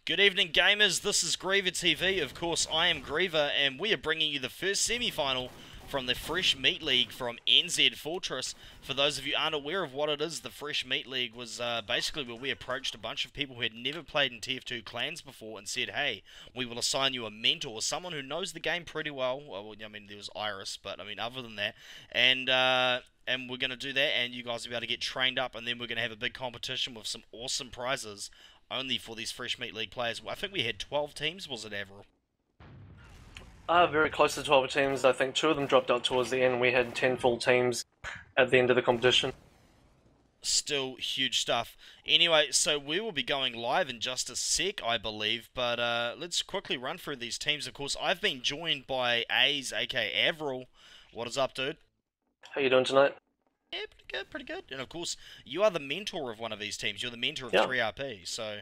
Good evening, gamers. This is GreaverTV. Of course, I am Greaver, and we are bringing you the first semi-final from the Fresh Meat League from NZFortress. For those of you unaware of what it is, the Fresh Meat League was basically where we approached a bunch of people who had never played in TF2 clans before and said, hey, we will assign you a mentor, someone who knows the game pretty well. Well, I mean, there was Iris, but I mean, other than that, and we're going to do that, and you guys will be able to get trained up, and then we're going to have a big competition with some awesome prizes only for these Fresh Meat League players. I think we had 12 teams, was it, Avril? Very close to 12 teams. I think 2 of them dropped out towards the end. We had 10 full teams at the end of the competition. Still huge stuff. Anyway, so we will be going live in just a sec, I believe, but let's quickly run through these teams. Of course, I've been joined by A's, aka Avril. What is up, dude? How you doing tonight? Yeah, pretty good, pretty good. And of course, you are the mentor of one of these teams. You're the mentor of Yeah. 3RP, so...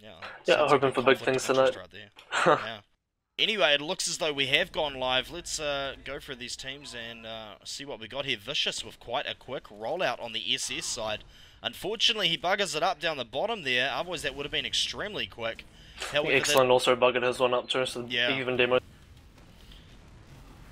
Yeah, I'm hoping for big things tonight. Right there. Yeah. Anyway, it looks as though we have gone live. Let's go through these teams and see what we got here. Vicious with quite a quick rollout on the SS side. Unfortunately, he buggers it up down the bottom there. Otherwise, that would have been extremely quick. However, Excellent also buggered his one up too, so even demo.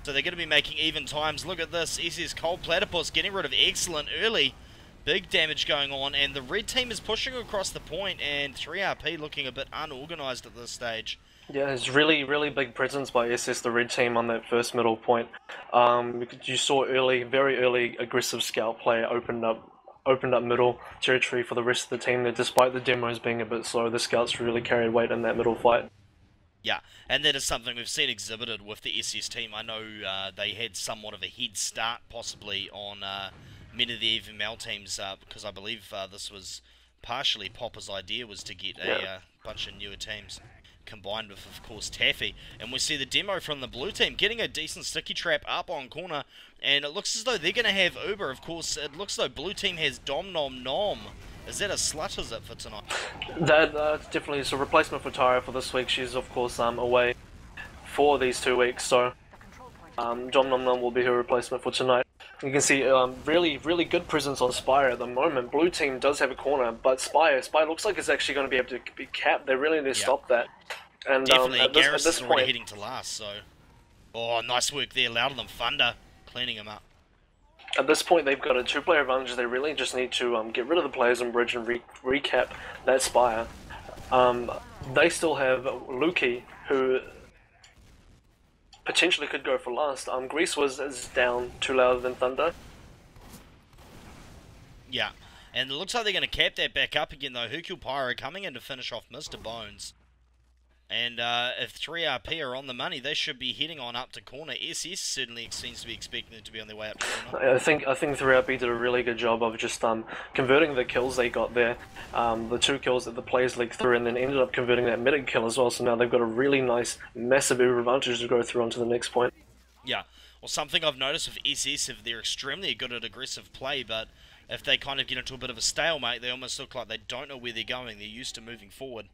So they're going to be making even times. Look at this. SS Cold Platypus getting rid of Excellent early. Big damage going on. And the red team is pushing across the point. And 3RP looking a bit unorganized at this stage. Yeah, it's really big presence by SS, the red team, on that first middle point. You saw very early aggressive scout play opened up middle territory for the rest of the team there. Despite the demos being a bit slow, the scouts really carried weight in that middle fight. Yeah, and that is something we've seen exhibited with the SS team. I know they had somewhat of a head start, possibly, on many of the FML teams, because I believe this was partially Popper's idea, was to get a bunch of newer teams combined with, of course, Taffy. And we see the demo from the blue team getting a decent sticky trap up on corner, and it looks as though they're going to have Uber. Of course, it looks like blue team has Dom Nom Nom. Is that a slut, is it, for tonight? That definitely is a replacement for Tyra for this week. She's, of course, away for these 2 weeks, so Dom Nom Nom will be her replacement for tonight. You can see really good presence on Spire at the moment. Blue team does have a corner, but Spire looks like it's actually going to be able to be capped. They really need to stop that. And definitely, at this already point, heading to last, so... Oh, nice work there, louder than thunder, cleaning him up. At this point, they've got a 2-player advantage. They really just need to get rid of the players on bridge and recap that Spire. They still have Lukey, who potentially could go for last. Grease is down too louder than thunder. Yeah, and it looks like they're going to cap that back up again, though. Hercule Pyro coming in to finish off Mr. Bones. And if 3RP are on the money, they should be heading on up to corner. SS certainly seems to be expecting them to be on their way up to corner. I think 3RP did a really good job of just converting the kills they got there. The 2 kills that the players leaked through, and then ended up converting that medic kill as well. So now they've got a really nice, massive advantage to go through onto the next point. Yeah, well, something I've noticed with SS, if they're extremely good at aggressive play, but if they kind of get into a bit of a stalemate, they almost look like they don't know where they're going. They're used to moving forward.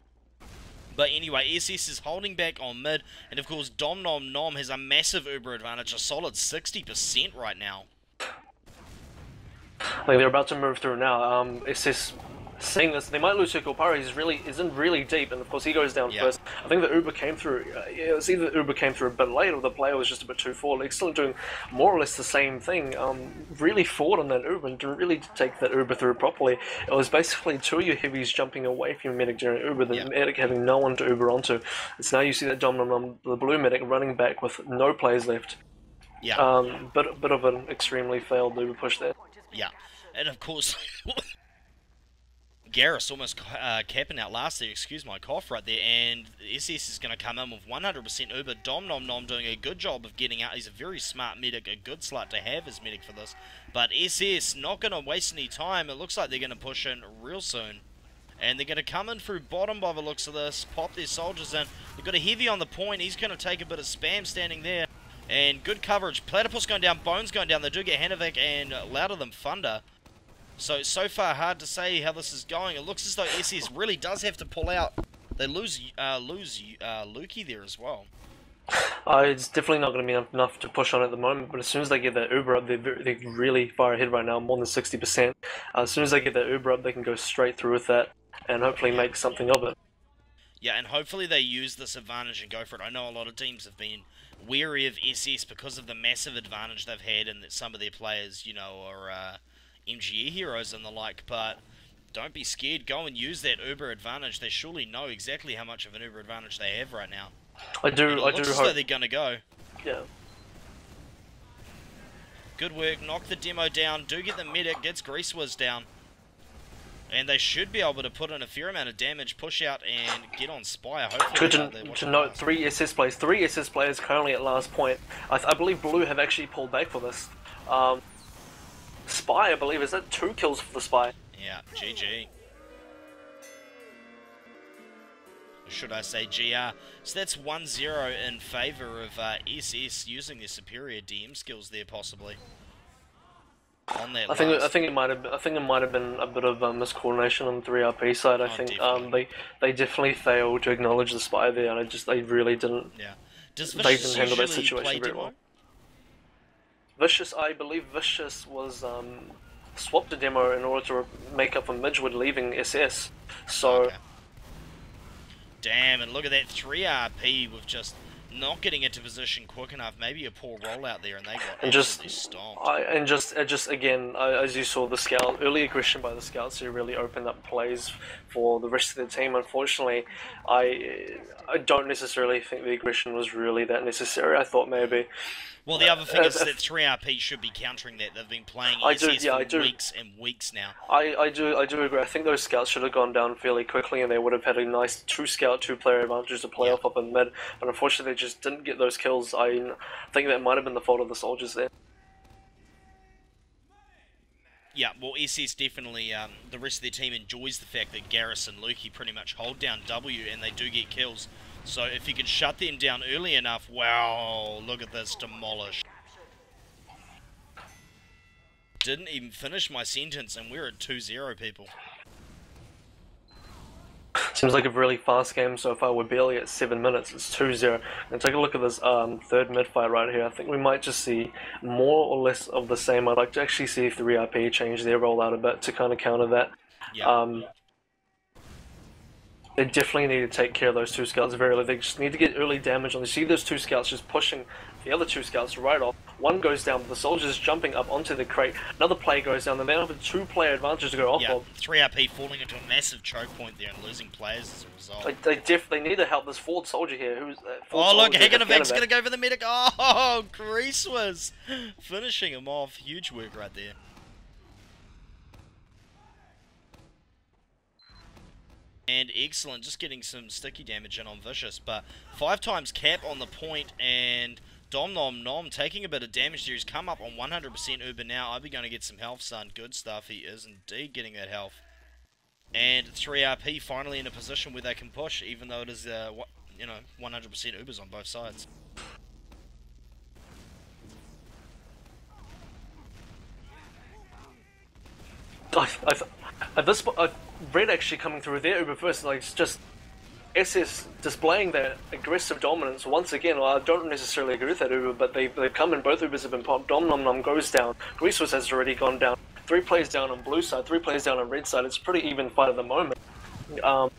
But anyway, SS is holding back on mid, and of course Dom Nom Nom has a massive Uber advantage, a solid 60% right now. I think they're about to move through now. SS seeing this, they might lose Hercule Pyro. He's in really deep, and of course he goes down first. I think the Uber came through. It was either the Uber came through a bit late, or the player was just a bit too forward. Like, still doing more or less the same thing. Really forward on that Uber, and didn't really take that Uber through properly. It was basically 2 of your heavies jumping away from your medic during Uber, the medic having no one to Uber onto. It's now you see that Dom Nom Nom, the blue medic, running back with no players left. Yeah. Bit of an extremely failed Uber push there. Yeah, and of course. Garrus almost capping out last there, excuse my cough right there, and SS is going to come in with 100% Uber. Dom Nom Nom doing a good job of getting out. He's a very smart medic, a good slut to have as medic for this. But SS not going to waste any time. It looks like they're going to push in real soon. And they're going to come in through bottom by the looks of this, pop their soldiers in. They've got a heavy on the point. He's going to take a bit of spam standing there. And good coverage. Platypus going down, Bones going down. They do get Hanovic and louder than thunder. So far, hard to say how this is going. It looks as though SS really does have to pull out. They lose Lukey there as well. It's definitely not going to be enough to push on at the moment, but as soon as they get that Uber up, they're really far ahead right now, more than 60%. As soon as they get that Uber up, they can go straight through with that and hopefully make something of it. Yeah, and hopefully they use this advantage and go for it. I know a lot of teams have been wary of SS because of the massive advantage they've had and that some of their players, you know, are MGE heroes and the like, but don't be scared. Go and use that Uber advantage. They surely know exactly how much of an Uber advantage they have right now. I do hope they're going to go. Yeah. Good work. Knock the demo down. Do get the medic. Gets GreaverTV down. And they should be able to put in a fair amount of damage, push out, and get on Spire. Hopefully, good to note, 3 SS players. 3 SS players currently at last point. I believe Blue have actually pulled back for this. Spy, I believe, is that 2 kills for the Spy? Yeah, GG. Or should I say GR? So that's 1-0 in favour of SS using their superior DM skills there, possibly. On that I think it might have been a bit of miscoordination on the 3RP side. I think they definitely failed to acknowledge the Spy there, and they really didn't. Yeah. They didn't handle that situation very well. Vicious, I believe Vicious was swapped to demo in order to make up for Midgewood leaving SS. So. Okay. Damn, and look at that 3RP with just not getting into position quick enough. Maybe a poor rollout there, and they got absolutely stomped. Again, as you saw, the scout early aggression by the scouts here really opened up plays for the rest of the team. Unfortunately, I don't necessarily think the aggression was really that necessary. I thought maybe. Well, the other thing is that 3RP should be countering that. They've been playing SS for weeks and weeks now. I do agree. I think those scouts should have gone down fairly quickly, and they would have had a nice 2-scout, 2-player advantage to play off up in mid. But unfortunately, they just didn't get those kills. I think that might have been the fault of the soldiers there. Yeah, well, SS definitely, the rest of their team enjoys the fact that Garrus and Lukey pretty much hold down W, and they do get kills. So if you can shut them down early enough, wow, look at this, demolished. Didn't even finish my sentence, and we're at 2-0, people. Seems like a really fast game so far. We're barely at 7 minutes. It's 2-0. And take a look at this third mid fight right here. I think we might just see more or less of the same. I'd like to actually see if the 3RP change their rollout a bit to kind of counter that. Yeah. They definitely need to take care of those 2 scouts very early. They just need to get early damage on. You see those 2 scouts just pushing the other 2 scouts right off. One goes down, but the soldier's jumping up onto the crate. Another player goes down, and they have a 2-player advantage to go off of. 3RP falling into a massive choke point there and losing players as a result. They need to help this forward soldier here. Look, Hagenevac's going to go for the medic. Oh, GreaverTV finishing him off. Huge work right there. And excellent, just getting some sticky damage in on Vicious, but 5 times cap on the point, and Dom Nom Nom taking a bit of damage there. He's come up on 100% Uber now. I'll be going to get some health, son. Good stuff. He is indeed getting that health. And 3RP finally in a position where they can push, even though it is, 100% Ubers on both sides. At this point, Red actually coming through their Uber first, like it's just SS displaying their aggressive dominance once again. Well, I don't necessarily agree with that Uber, but they've come in, both Ubers have been popped. Dom Nom Nom goes down, GreaverTV has already gone down. 3 players down on blue side, 3 players down on red side. It's a pretty even fight at the moment. 2 on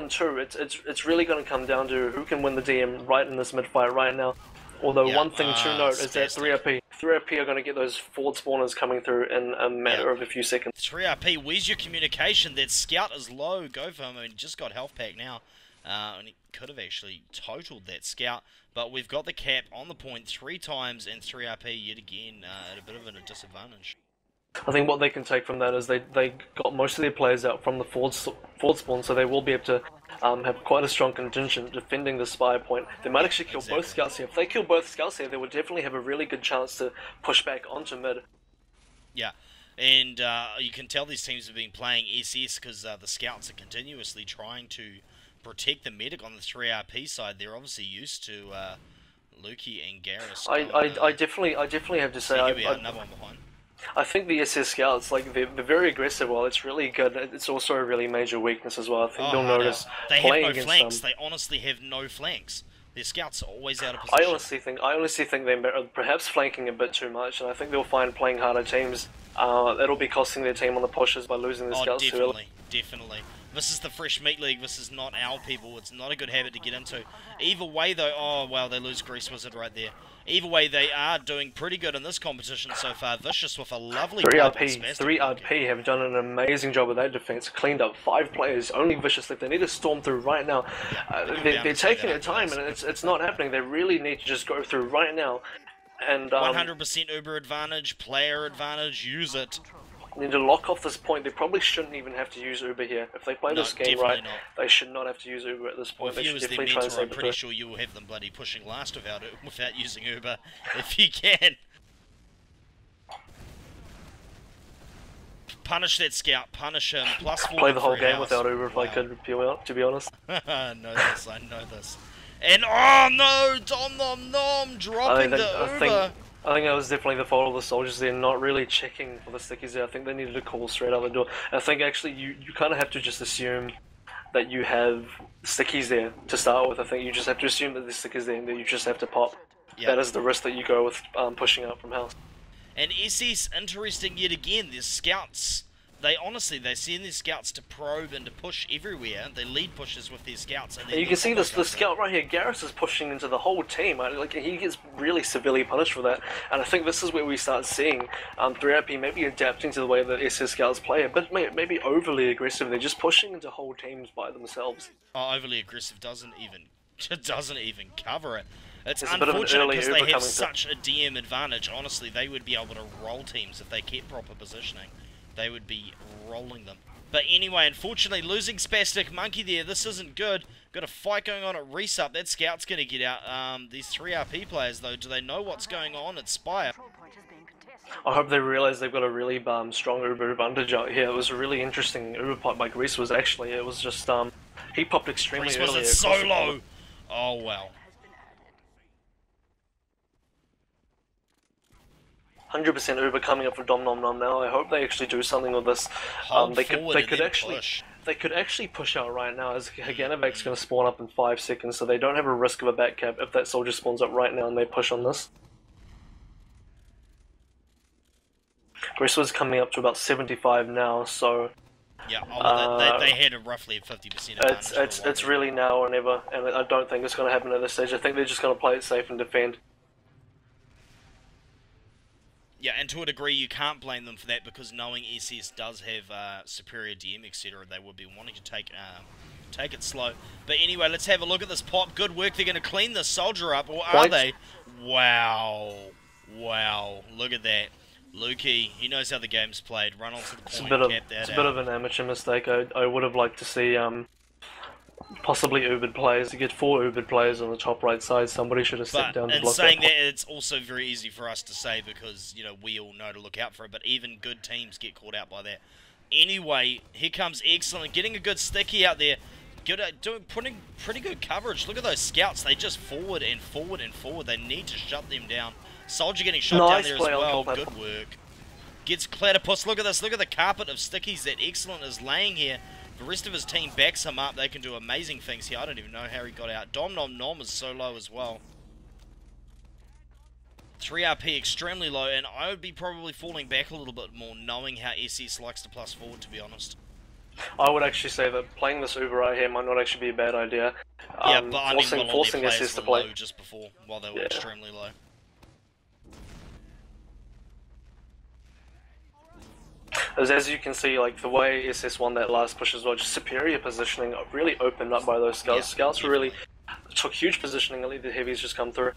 2, it's really going to come down to who can win the DM right in this mid fight right now. Although one thing to note is that 3RP are going to get those forward spawners coming through in a matter of a few seconds. 3RP, where's your communication? That scout is low. Go for him. I mean, he just got health pack now. And he could have actually totaled that scout. But we've got the cap on the point 3 times, and 3RP yet again at a bit of a disadvantage. I think what they can take from that is they got most of their players out from the forward spawn, so they will be able to have quite a strong contingent defending the spy point. They might actually kill both scouts here. If they kill both scouts here, they would definitely have a really good chance to push back onto mid. Yeah, and you can tell these teams have been playing SS because the scouts are continuously trying to protect the medic on the 3RP side. They're obviously used to Lukey and Garrus. I definitely have to say another one behind. I think the SS scouts, like they're very aggressive. While it's really good, it's also a really major weakness as well. I think you'll notice they playing have no flanks. them. They honestly have no flanks. Their scouts are always out of position. I honestly think they're perhaps flanking a bit too much, and I think they'll find playing harder teams. That'll be costing their team on the pushes by losing their scouts too early. Definitely. This is the Fresh Meat League. This is not our people. It's not a good habit to get into. Either way, though, oh, wow, they lose Grease Wizard right there. Either way, they are doing pretty good in this competition so far. Vicious with a lovely 3RP have done an amazing job with that defense. Cleaned up 5 players. Only Vicious left. They need to storm through right now. They're taking their time, and it's not happening. They really need to just go through right now. And 100% Uber advantage, player advantage. Use it. Need to lock off this point. They probably shouldn't even have to use Uber here. If they play this game right, they should not have to use Uber at this point. Well, if you was their mentor, I'm pretty sure you will have them bloody pushing last without using Uber, if you can. Punish that scout, punish him, +4. Play the whole game without Uber if I could, to be honest. I know this. And oh no, Dom Nom Nom dropping the Uber. I think that was definitely the fault of the soldiers there, not really checking for the stickies there. I think they needed to call straight out the door. I think actually you kind of have to just assume that you have stickies there to start with. I think you just have to assume that the stickies there and that you just have to pop. Yep. That is the risk that you go with pushing out from house. And SS, interesting yet again, there's scouts. They send their scouts to probe and to push everywhere. They lead pushes with their scouts. And you can see the scout right here. Garrus is pushing into the whole team. Like he gets really severely punished for that. And I think this is where we start seeing 3RP maybe adapting to the way that SS scouts play, but maybe overly aggressive. They're just pushing into whole teams by themselves. Oh, overly aggressive doesn't even cover it. It's unfortunate because they have such a DM advantage. Honestly, they would be able to roll teams if they kept proper positioning. They would be rolling them. But anyway, unfortunately, losing Spastic Monkey there, this isn't good. Got a fight going on at Resup. That scout's going to get out. These 3RP players, though, do they know what's going on at Spire? I hope they realise they've got a really strong Uber advantage out here. It was a really interesting Uber pop by Grease was actually. It was just, he popped extremely early. Grease was so low. Oh, wow. 100% Uber coming up for Dom Nom Nom now. I hope they actually do something with this. They could actually push out right now as Haganavac's going to spawn up in 5 seconds, so they don't have a risk of a back cap if that soldier spawns up right now and they push on this. Griswood's coming up to about 75 now, so yeah, they had a roughly 50% advantage. It's really now or never, and I don't think it's going to happen at this stage. I think they're just going to play it safe and defend. Yeah, and to a degree, you can't blame them for that because knowing SS does have superior DM, etc., they would be wanting to take it slow. But anyway, let's have a look at this pop. Good work. They're going to clean this soldier up, or are they? Wow. Wow. Look at that. Lukey, he knows how the game's played. Run onto the point, it's a bit of an amateur mistake. I would have liked to see possibly Ubered players. To get 4 Ubered players on the top right side, somebody should have stepped down to block that. And saying that, it's also very easy for us to say because, you know, we all know to look out for it, but even good teams get caught out by that. Anyway, here comes Excellent, getting a good sticky out there, putting pretty good coverage. Look at those scouts, they just forward and forward and forward. They need to shut them down. Soldier getting shot down there as well, good work. Gets Platypus, look at this, look at the carpet of stickies that Excellent is laying here. The rest of his team backs him up. They can do amazing things here. I don't even know how he got out. Dom Nom Nom is so low as well. 3RP extremely low, and I would be probably falling back a little bit more knowing how SS likes to plus forward, to be honest. I would actually say that playing this Uber right here might not actually be a bad idea. Yeah, but I mean, forcing SS to play low just before, while they were extremely low. As you can see, like the way SS won that last push as well, just superior positioning really opened up by those scouts. Scouts really took huge positioning and let the heavies just come through.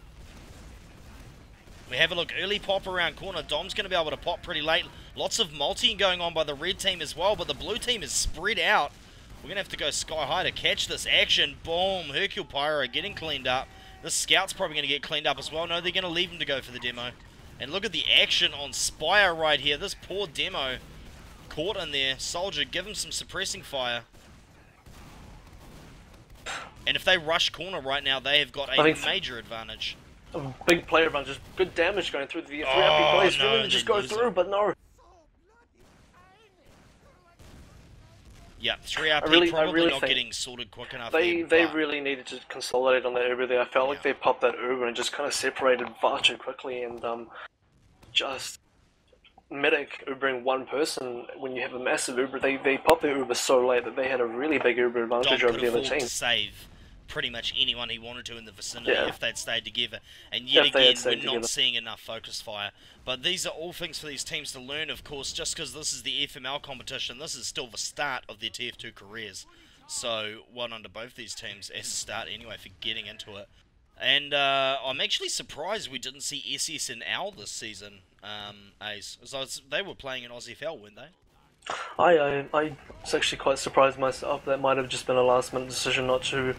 We have a look, early pop around corner. Dom's going to be able to pop pretty late. Lots of multi going on by the red team as well, but the blue team is spread out. We're going to have to go sky high to catch this action. Boom, Hercule Pyro getting cleaned up. This scout's probably going to get cleaned up as well. No, they're going to leave him to go for the demo. And look at the action on Spire right here. This poor demo caught in there. Soldier, give him some suppressing fire. And if they rush corner right now, they have got a major advantage. A big player advantage. Good damage going through the 3RP players. Really just go through, but no. Yeah, 3RP I probably really not think getting sorted quick enough. they there, really needed to consolidate on that Uber there. I felt Yeah. like they popped that Uber and just kind of separated far too quickly, and just medic Ubering one person when you have a massive Uber. They popped their Uber so late that they had a really big Uber advantage Dom over could the other afford team. to save pretty much anyone he wanted to in the vicinity Yeah. if they'd stayed together. And yet If they had again, stayed we're together. not seeing enough focus fire. But these are all things for these teams to learn, of course, just because this is the FML competition. This is still the start of their TF2 careers. So, well done to both these teams as a start anyway for getting into it. And I'm actually surprised we didn't see SS and Owl this season, Ace. So they were playing in AusieFL, weren't they? I was actually quite surprised myself. That might have just been a last minute decision not to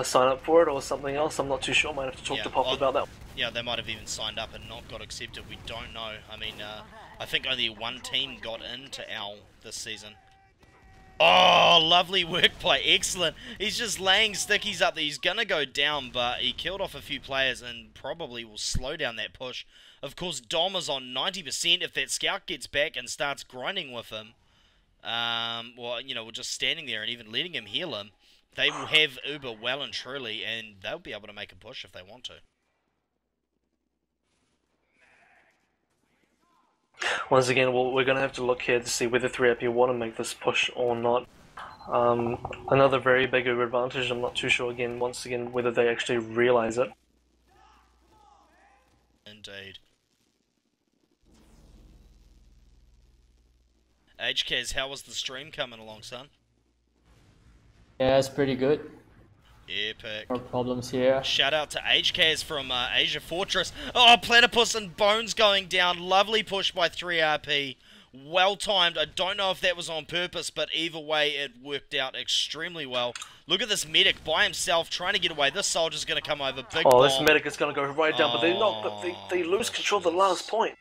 sign up for it or something else. I'm not too sure. Might have to talk to Pop about that. Yeah, they might have even signed up and not got accepted. We don't know. I mean, I think only one team got into Owl this season. Oh, lovely work play. Excellent. He's just laying stickies up there. He's going to go down, but he killed off a few players and probably will slow down that push. Of course, Dom is on 90%. If that scout gets back and starts grinding with him, well, you know, we're just standing there and even letting him heal him, they will have Uber well and truly, and they'll be able to make a push if they want to. Once again, we're going to have to look here to see whether 3RP want to make this push or not. Another very big Uber advantage. I'm not too sure again, once again, whether they actually realize it. Indeed. HKs, how was the stream coming along, son? Yeah, it's pretty good. Epic. No problems here. Shout out to HKs from NZFortress. Oh, Platypus and Bones going down. Lovely push by 3RP. Well timed. I don't know if that was on purpose, but either way, it worked out extremely well. Look at this medic by himself trying to get away. This soldier's going to come over. Big bomb. This medic is going to go right down, but they're not. But they lose control of the last point.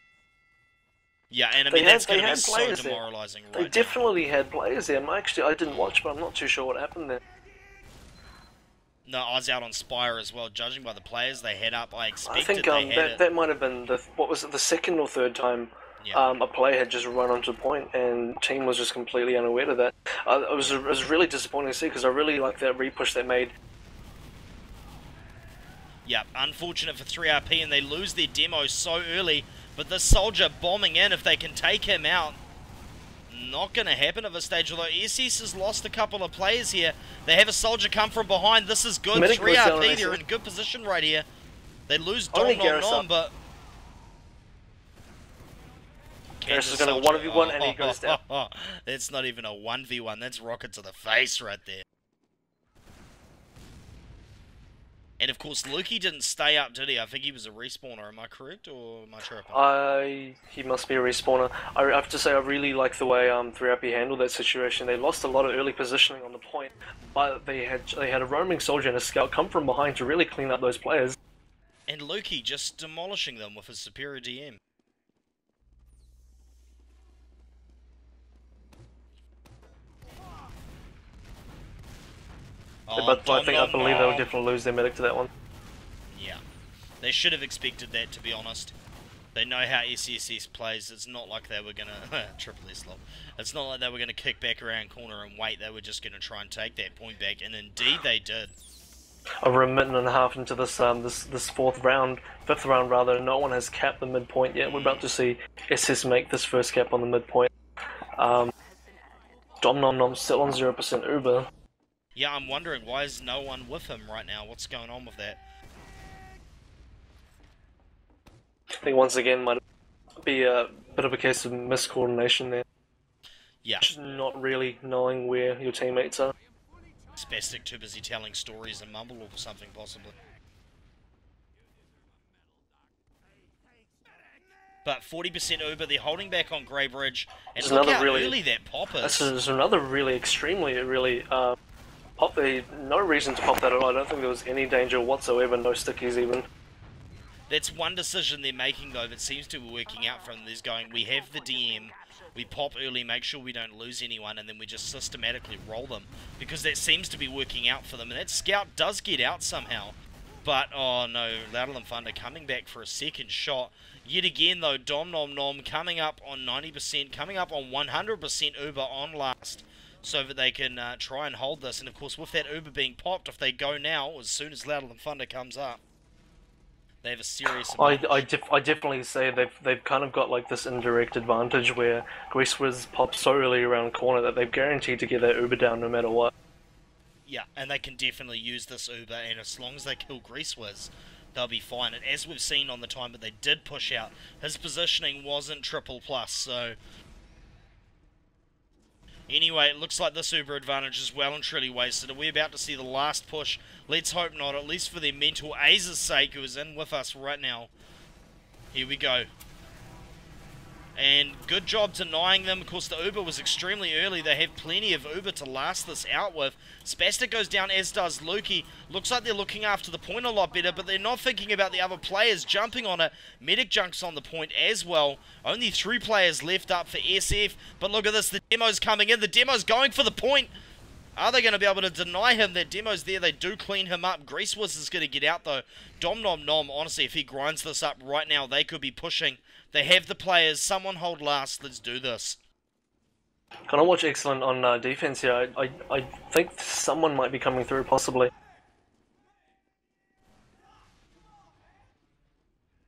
Yeah, and I mean, that's going to be so demoralizing right now. They definitely had players there. I didn't watch, but I'm not too sure what happened there. No, I was out on Spire as well. Judging by the players they had up, I expected I think that might have been the second or third time a player had just run onto point, and team was just completely unaware of that. It was really disappointing to see because I really liked that repush they made. Yeah, unfortunate for 3RP, and they lose their demo so early. But this soldier bombing in, if they can take him out, not going to happen at this stage. Although SS has lost a couple of players here. They have a soldier come from behind. This is good. 3RP, they're in good position right here. They lose Dom, but... Garrus is going to 1v1 and he goes down. That's not even a 1v1. That's rocket to the face right there. And of course, Lukey didn't stay up, did he? I think he was a respawner. Am I correct, or am I tripping? He must be a respawner. I have to say, I really like the way 3RP handled that situation. They lost a lot of early positioning on the point, but they had a roaming soldier and a scout come from behind to really clean up those players. And Lukey just demolishing them with his superior DM. But I believe they'll definitely lose their medic to that one. Yeah. They should have expected that, to be honest. They know how SSS plays. It's not like they were going to... triple S lob. It's not like they were going to kick back around corner and wait. They were just going to try and take that point back. And indeed they did. Over a minute and a half into this fifth round rather, no one has capped the midpoint yet. We're about to see SS make this first cap on the midpoint. Dom Nom Nom still on 0% Uber. Yeah, I'm wondering, why is no one with him right now? What's going on with that? I think once again might be a bit of a case of miscoordination there. Yeah. Just not really knowing where your teammates are. Spastic too busy telling stories and mumble or something, possibly. But 40% Uber, they're holding back on Grey Bridge. And look how early that pop is. This is another extremely pop. No reason to pop that at all. I don't think there was any danger whatsoever, no stickies even. That's one decision they're making, though, that seems to be working out from them. Is going, we have the DM, we pop early, make sure we don't lose anyone, and then we just systematically roll them. Because that seems to be working out for them. And that scout does get out somehow. But, oh no, Louder Than Thunder coming back for a second shot. Yet again, though, Dom Nom Nom coming up on 90%, coming up on 100% Uber on last. so that they can try and hold this. And of course, with that Uber being popped, if they go now, as soon as Louder Than Thunder comes up, they have a serious advantage. I definitely say they've kind of got like this indirect advantage where GreaverTV pops so early around the corner that they're guaranteed to get that Uber down no matter what. Yeah, and they can definitely use this Uber, and as long as they kill GreaverTV, they'll be fine. And as we've seen on the time that they did push out, his positioning wasn't triple plus, so... Anyway, it looks like this Uber advantage is well and truly wasted. Are we about to see the last push? Let's hope not, at least for their mental A's sake, who is in with us right now. Here we go. And good job denying them. Of course, the Uber was extremely early. They have plenty of Uber to last this out with. Spastic goes down, as does Lukey. Looks like they're looking after the point a lot better, but they're not thinking about the other players jumping on it. Medic Junk's on the point as well. Only 3 players left up for SF. But look at this, the demo's coming in. The demo's going for the point. Are they going to be able to deny him? That demo's there. They do clean him up. GreaverTV is going to get out, though. Dom Nom Nom, honestly, if he grinds this up right now, they could be pushing. They have the players. Someone hold last. Let's do this. Can I watch excellent on defense here? I think someone might be coming through, possibly.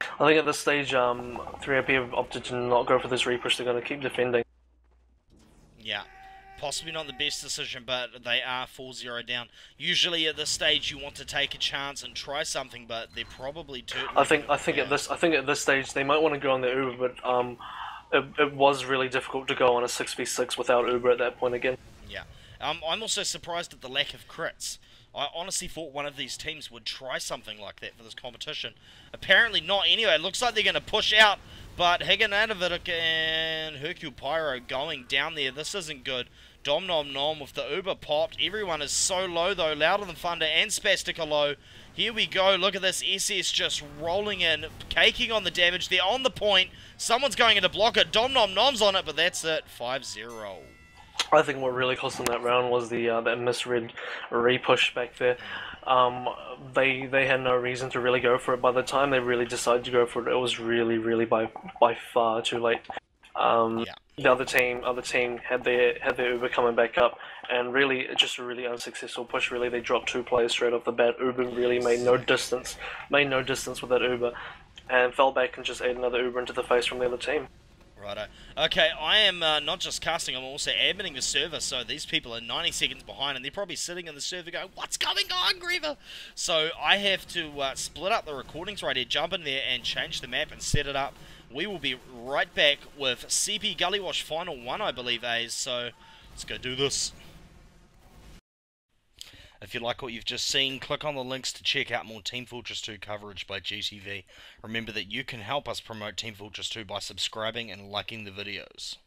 I think at this stage, 3AP have opted to not go for this repush. They're going to keep defending. Yeah. Possibly not the best decision, but they are 4-0 down. Usually at this stage you want to take a chance and try something, but they're probably too... I think at this stage they might want to go on the Uber, but it was really difficult to go on a 6v6 without Uber at that point again. Yeah. I'm also surprised at the lack of crits. I honestly thought one of these teams would try something like that for this competition. Apparently not. Anyway, it looks like they're going to push out, but Higanatovic and Hercule Pyro going down there. This isn't good. Dom Nom Nom with the Uber popped. Everyone is so low though. Louder Than Thunder and Spastic are low. Here we go. Look at this. SS just rolling in, caking on the damage. They're on the point. Someone's going in to block it. Dom Nom Nom's on it, but that's it. 5-0. I think what really cost them that round was the that misread repush back there. They had no reason to really go for it. By the time they really decided to go for it, it was really by far too late. Yeah. The other team had their Uber coming back up, and really just a really unsuccessful push. Really, they dropped 2 players straight off the bat. Uber really made no distance with that Uber, and fell back and just ate another Uber into the face from the other team. Righto. Okay, I am not just casting, I'm also adminning the server, so these people are 90 seconds behind, and they're probably sitting in the server going, what's going on, Greaver? So I have to split up the recordings right here, jump in there and change the map and set it up. We will be right back with CP Gullywash Final 1, I believe, A's, so let's go do this. If you like what you've just seen, click on the links to check out more Team Fortress 2 coverage by GTV. Remember that you can help us promote Team Fortress 2 by subscribing and liking the videos.